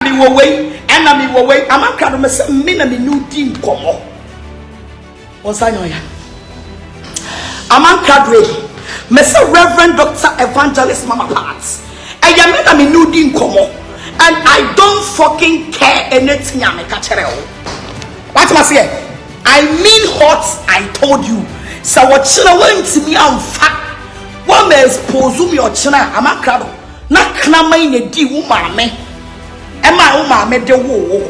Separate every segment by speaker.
Speaker 1: me wo way, and I me wo way. Amankrado me say me na me new team komo. Osanyoya. Amankrado me say Reverend Dr. Evangelist Mama Parts. I am me na me new team komo, and I don't fucking care anything I make a chereo. What must say? I mean what I told you. So what children went to me and fact. One may expose me or china. Amankrado. Na knama ine di woman me. Emma woman me de wo.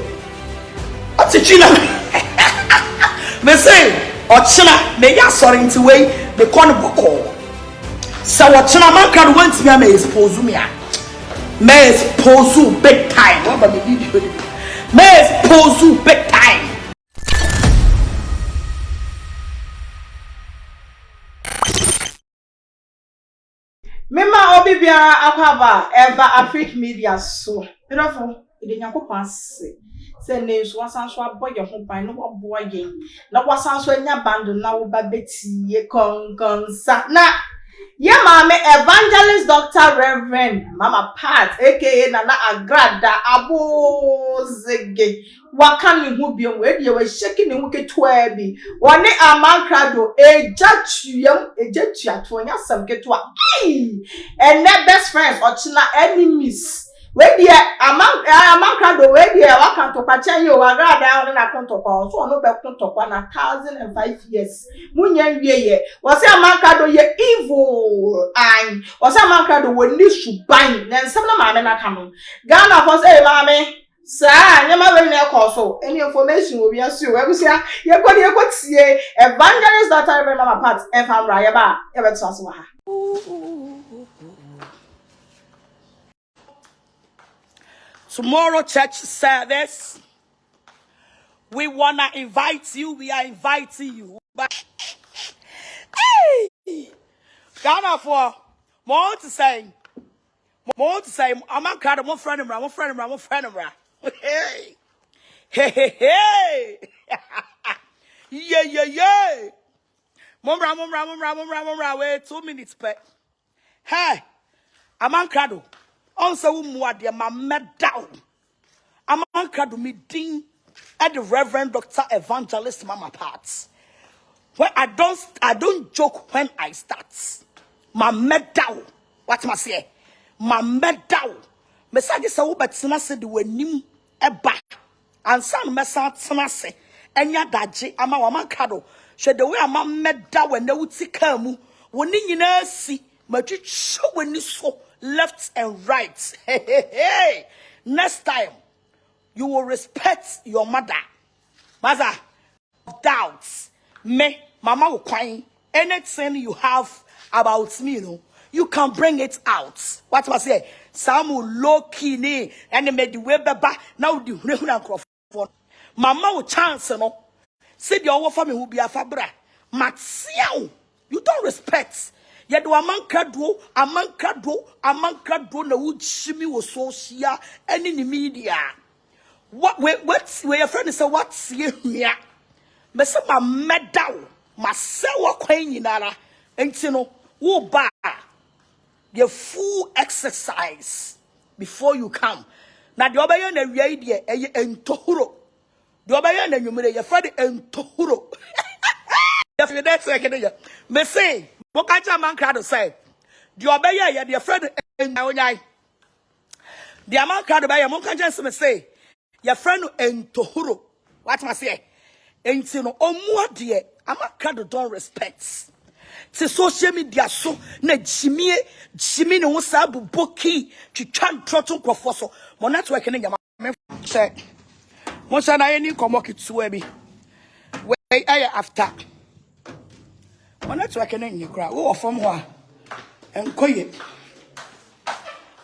Speaker 1: What's it china? Me say or china me ya sorry into way the corner boko. So what china Amankrado went to me and may expose me. May expose you big time. What about the video? May expose you big time.
Speaker 2: Mema obi biara akwaba eba AfricMedia so. Pedofo, ide Nyankopon ase. Se ne nso wasan so aboye ho ban no boa yen. Na wasan so anya bando na wo ba betie konkonsa. Na ye mama Evangelist Dr. Reverend Mama Pat aka Nana Agradaa abozege. Waka ni hu biom we de we sheki ni hu ketua bi. Woni Amankrado ejatuato nya sam ketua. And their best friends or china enemies. Where the Amankrado where the waka to pacha you Agradaa on na konto kwa so no be konto kwa na 1005 years. Munyan wiye. Was Amankrado ye evil and was Amankrado we ni suban na nsem na maame na kanu. Ghana for say maame sa nyama we na ekoso any information will be asu we say ye tie Evangelist Dr. Reverend Mama Pat e famra ye ba e beto aso ha.
Speaker 1: Tomorrow church service, we wanna invite you. We are inviting you. But hey, Ghana for more to say. Amankrado, my friend, my friend. Hey, hey. Yeah. Mumra. Wait 2 minutes, but hey, Amankrado. Also, muadia ma medal. Amankrado me ding at the Reverend Dr. Evangelist Mama Parts. When I don't joke when I start. Ma medal. What must say? Ma medal. Message sa wo betina se de wanim eba. Ansan mesa tena se. Enya daje ama Amankrado. She the way ama medal when na wuti kamu. Woni nyina si matwitwo wani so. Left and right. Hey. Next time, you will respect your mother. Mother, doubts. Me, mama will cry. Anything you have about me, you can bring it out. What was it? Some low key, and they made the way back. Now the microphone. Mama will chance, Say the over for me will be a fabra. Matsiao, you don't respect. Yet do Amankrado na uchimi was so sia and in the media. What's where your friend is what's here? Mesa ma medal, ma sewa kwen yinara, and wo ba the full exercise before you come. Now the obayan na idea entohuro. The obayan na yumire your friend entohuro. That's like me say. What Amankrado say? The obey ya dear friend and the Amankrado by a monk say your friend and Tohuro. What must say? And more dear Amankrado don't respect. To social media so na Jimmy no sabu boki to chan trotton profoso. Mon network in your say. Most I any come walk it to me. Wait, after. On network in your crowd. Oh, from what? And quiet.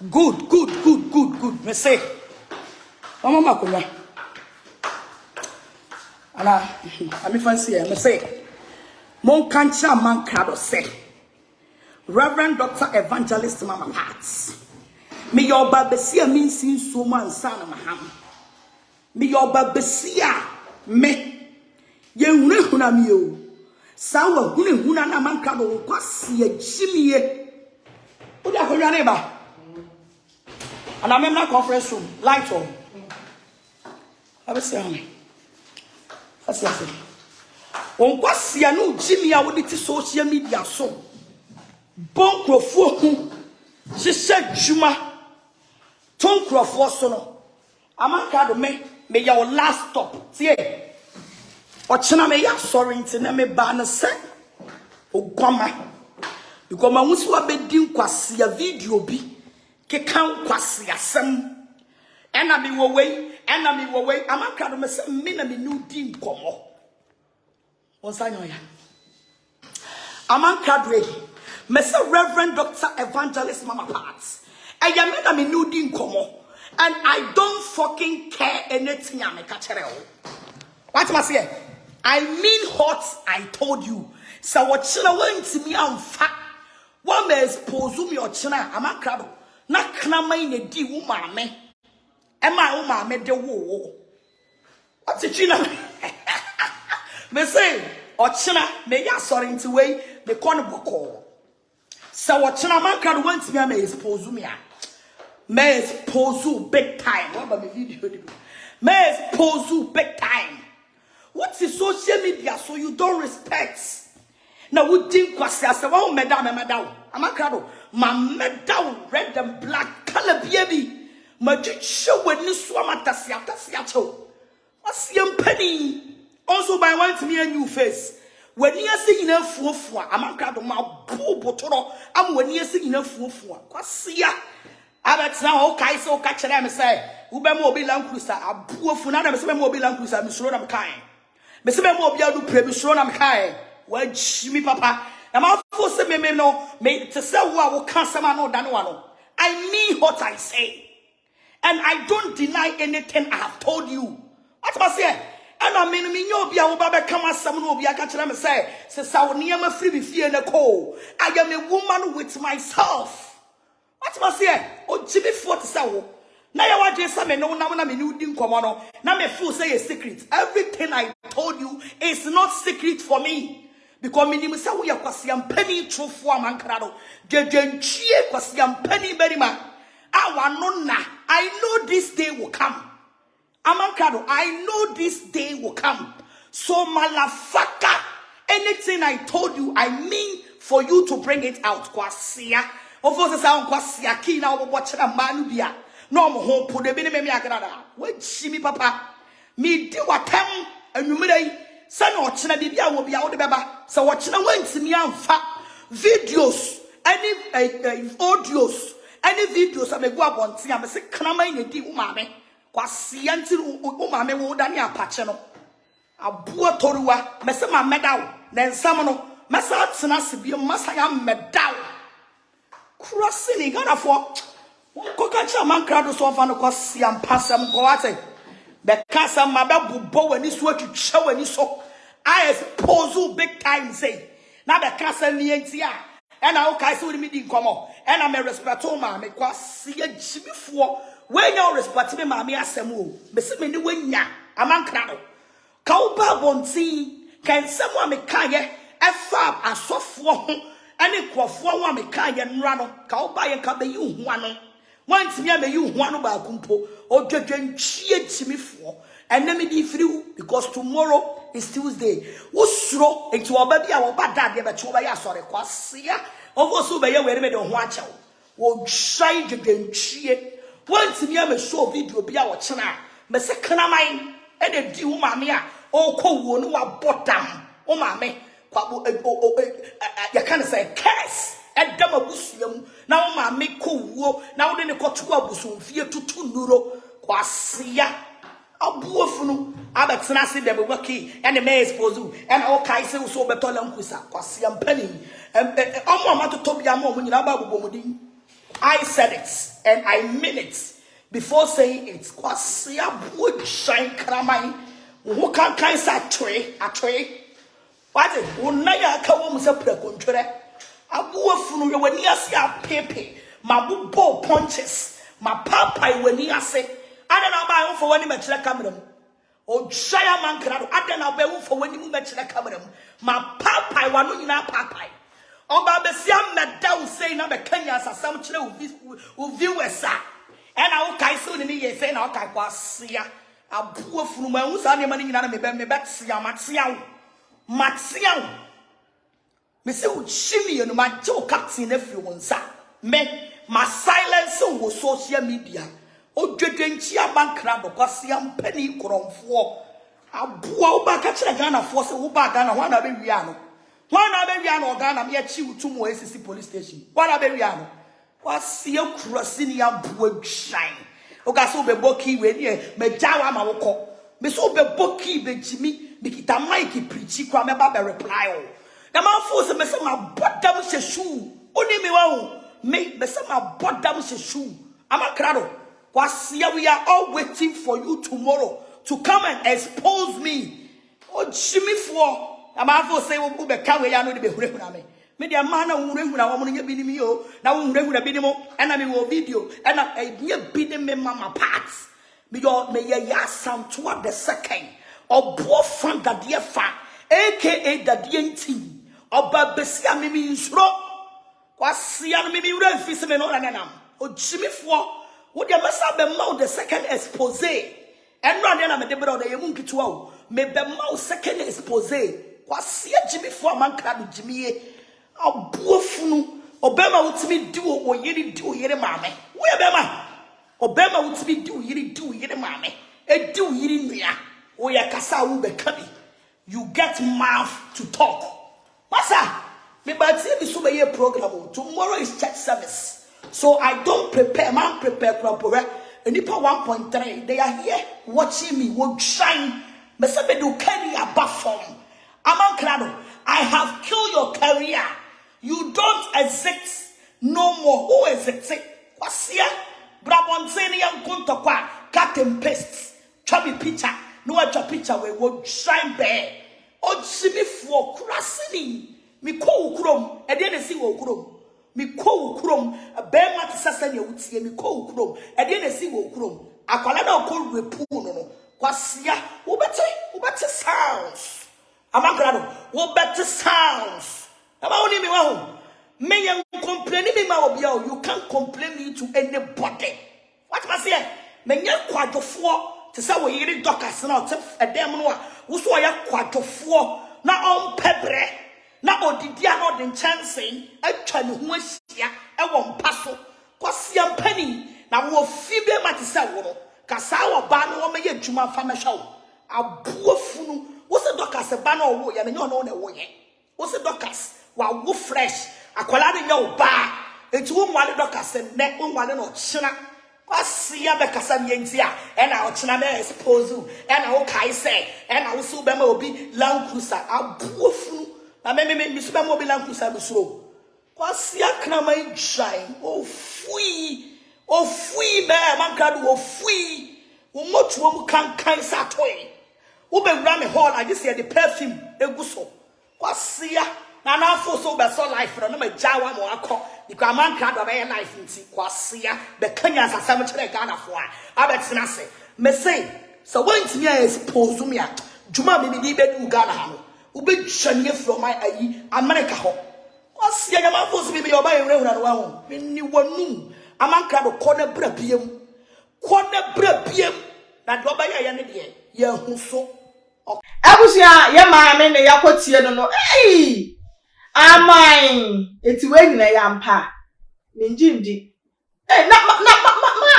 Speaker 1: Good. Me say. Mama Makuna. And I fancy. Me say. Mon cancha Amankrado say. Reverend Dr. Evangelist Mama Parts. Me your babesia means in so man son maham. Me your babesia me. Ye unehuna mi. Sawa huna na Amankrado kwasi ya jimie. Uda kwa neba. And I remember conference room light on. Abese Asi. On kwasia no Jimmy a wodi ti social media so. Bon krofo hu. Hihye dwuma. Ton krofo so no. Amankrado me ya last stop. Tie. Ochina me ya sorry nti na me ba na se. Ogwama. Because ma wusi wa bedi nkwasia video bi. Keka nkwasia sem. Ena mi wo wei. Amankrado me se me na me nu di nkomo. Onsanyo ya. Amankrado me se Reverend Dr. Evangelist Mama Parts. Eya me na me nu di nkomo. And I don't fucking care anything I make a chereo. What must I say? I mean what I told you. So what china went to me and fat. One may expose me or china. Amankrado. Na knama in a di woman me. Emma woman me de wo. What's it china? Me say or china me ya sorry into way the corner boko. So what china Amankrado went to me and may expose me. May expose you big time. What about the video? May expose you big time. What's the social media so you don't respect? Now we think was say wow madam Amankrado my medal red and black color baby my show when you swam at the what's your penny also by one to me a new face when you see enough for Amankrado my boo botoro I'm when you see enough for what's ya Abet now okay so catch them say ube mo bi Land Cruiser abuofu na dem say mo bi Land Cruiser misro na mkai me say mo bi adu pre misro na mkai wa jimi papa na ma fo say me no me to say wo a wo kan sama no da no ano I mean what I say and I don't deny anything I have told you what I say and I mean me nyo bi a wo ba be kam asam no obi aka kire me say sa wo niam free be fie na ko I am a woman with myself. What must say? Oh, Jimmy Fort Sawo. Now you want to say me no na me new din komono. Now me fool say a secret. Everything I told you is not secret for me. Because me ni say we are kwasiam penny true for Amankrado. Jejenchie kwasiam penny berima. I know this day will come. Amankrado, I know this day will come. So malafaka, anything I told you, I mean for you to bring it out. Kwasia. Of course, I'm kwasia kina over watching a man bia. No more home put the minimum Agradaa. Wait, see me, papa. Me do what time and you may son or china bibia will be out the baba. So watching a went to me and fat videos, any audios, any videos I may go up on see. I'm a sick crama in a deep mammy. Kwasia until umame will dania pachano. A poor torua, Messama medal, then Samano, Massa Tsanasibium, Massayam medal. Crossing in Ghana for Cocacha Amankrado so far no cause and pass some goate. The casa mababu bow and this what you show and you saw. I expose you big time say. Now the casa nientia and I okay so me din come on. And I'm a respecto ma me kwa see a Jimmy for when you respect me mammy asemu. Messi me when ya Amankrado. Kauba bonti can someone me kaye a fab a soft for any crofo wa me kan ye nra no ka wo ba ye ka be yu hu ano wan ti me yu hu ano ba kumpo o dwedwentwie timifo ene me di free because tomorrow is Tuesday wo suro enti wo ba bia wo ba da de be che wo ba ya sore kwasia ofo so be ye were me de ho acha wo shai dwedwentwie wan ti me show video bia wo chena me se kana man ene di wo ma me a o ko wo no wa bodam o ma me you can't say curse at Damabusium. Now, my make cool, now then a cotuabusum, fear to nuro, quasia. A buffalo, Abaxanasi, the Waki, and the mayor's pozu, and all Kaiser so betolam quisa, quasiam penny, and Omama to Tobiamo when you know. I said it, and I meant it before saying it. Quasia would shine cramine, who can't a tray. What is Unaya Kawams up the country? Abuafunu when you see a pepe, my boo punches, my papa when you say, I don't know about for when you met the camera. Oh, Shire Amankrado, I don't know about for when you met the camera. My papa, one in our papa. Oh, Babasiam Madame saying, I'm a Kenyans or some children who viewers, and I'll Kaiso in the year saying, I'll Kawasia. Abuo funu ma hu sa ne ma ni nyina na me bet sia matia me se wo chimi no ma je o captain na firi won sa me ma silence wo social media o dwedenchi Amankrado kwasia mpani kromfo aboa wo ba ka kire Ghana fo se wo ba Ghana ho na be wia no Ghana me achi utum wo ACC police station ho na be wia no kwasia kurasi ni aboa dwan o ga so be boki we ni me jawa ma wokọ me so be boki be jimi me kita mic preach kwa me ba be reply o na man force me se ma bodam se shoe oni me wa me se ma bodam se shoe Amankrado kwasia we are all waiting for you tomorrow to come and expose me o jimi for na man force say wo be ka we ya no de be hurehura me dia man na hurehura wo mo nya bi ni mi o na wo hurehura bi ni mo na me wo video na nya bi ni me mama parts me ya sam to the second obo fan dadie fa aka dadie nti oba besia me nsuro kwasia no me wura fi se me no nanam o jimi fo wo dia masa be ma the second expose enro de na me de bro de yemu nkitwa o me be ma second expose kwasia jimi fo Amankrado jimi abuo funu obema wutimi di o yiri maame wo ye bema obema wutimi di o yiri maame e di o yiri nua wo ye kasa wo be kabi you get mouth to talk masa me ba ti bi so be ye program tomorrow is church service so I don't prepare man prepare proper enipa 1.3 they are here watching me wo shine me say be do carry above form Amankrado I have killed your career. You don't exist no more. Who exists? Kwasia, Brabonteni and Kuntokwa, cut and paste. Chubby picture. No other picture we would shine bear. Oh, Jimmy for Crasini. Me ko ukrom. I didn't see ukrom. Me ko ukrom. A bear mat sasanya would see me ko ukrom. I didn't see ukrom. A colada cold repuno. Kwasia, who better sounds. Amankrado, who better sounds. About me, me complain me you can't complain me to anybody. What must say? Me quadro four to say we hear doctors now a damn no who saw ya quadro four not on pebre not on the dear not in chancing a chan who is here a one passo quasiam penny now will feeble matisao Casawa ban or me a juma farmer show a poor funu was the doctors a ban or way and you know the way was the doctors. Wa wo fresh akwala de nya ba enti wo mwale doctors ne wo mwale no china kwasia be kasa mienti a e na o china me expose e na wo kai se e na wo su be ma obi Land Cruiser abuofunu na me su be ma obi Land Cruiser be suro kwasia kana mai shine o fui be Amankrado o fui wo motu wo kan sa toy wo be wura me hall I just say the perfume eguso kwasia na for so be so life no me jawa mo akọ because Amankrado be life nti kwasia be kanya asasam kire Ghana fo a abetena se me say so want me expose me a juma me di be du Ghana ha no wo be twanye from my ayi America ho kwasia nyama fo so be oba ewrehura no wa ho ni wonu Amankrado kona bra biem na do ba ya ne de ye hu so
Speaker 2: abusia ye maame ne yakotie no eh amai eti we nyina yampa minjindi na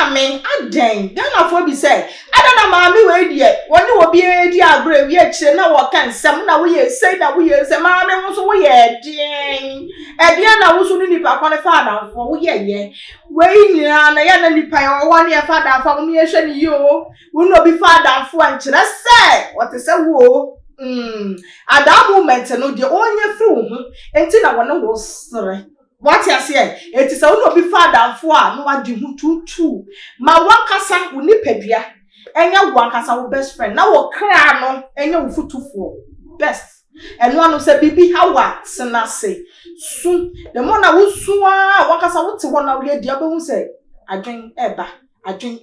Speaker 2: maame aden Ghana fo bi say adana maame we die woni obi edi agro wi akire na wo kan sem na wo ye say na wo ye say maame wo so wo ye den edien na wo so ni nipa kwone fa adanfo wo ye we nyina na ya na nipa ye wo ne fa adanfo wo me hwe ni yo wo no bi fa adanfo ankire say what say wo at that moment no de onye through enti na wona wo sere what you say enti say wo no bi fa adanfo a no wadi hu tutu ma wakasa wo nipadua enya wakasa wo best friend na wo kra no enya wo futufo best eno anu say bibi hawa sena say su the more na wo su a wakasa wo te wona wo ye dia be hu say adwen eba adwen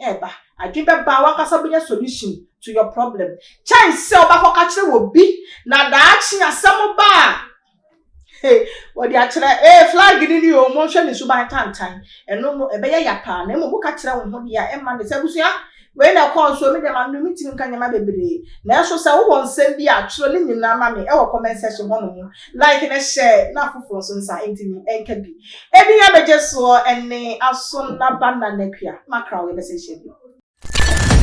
Speaker 2: beba wakasa be solution to your problem. Chance se obako ka kire wo bi na da achi asem ba. Hey, what dia kire flag ni o mo hwe ni suban tantan. Eno no ebe ya pa na mo ka kire wo ho dia e ma ne se busua we na call so me dem anu meeting nka nyama bebre na so say wo won nsem bi a twro le nyina ma me e wo comment section ho no like na share na foforo so nsa entimi enka bi ebi ya beje so ene aso na banana nakua makra we be se share bi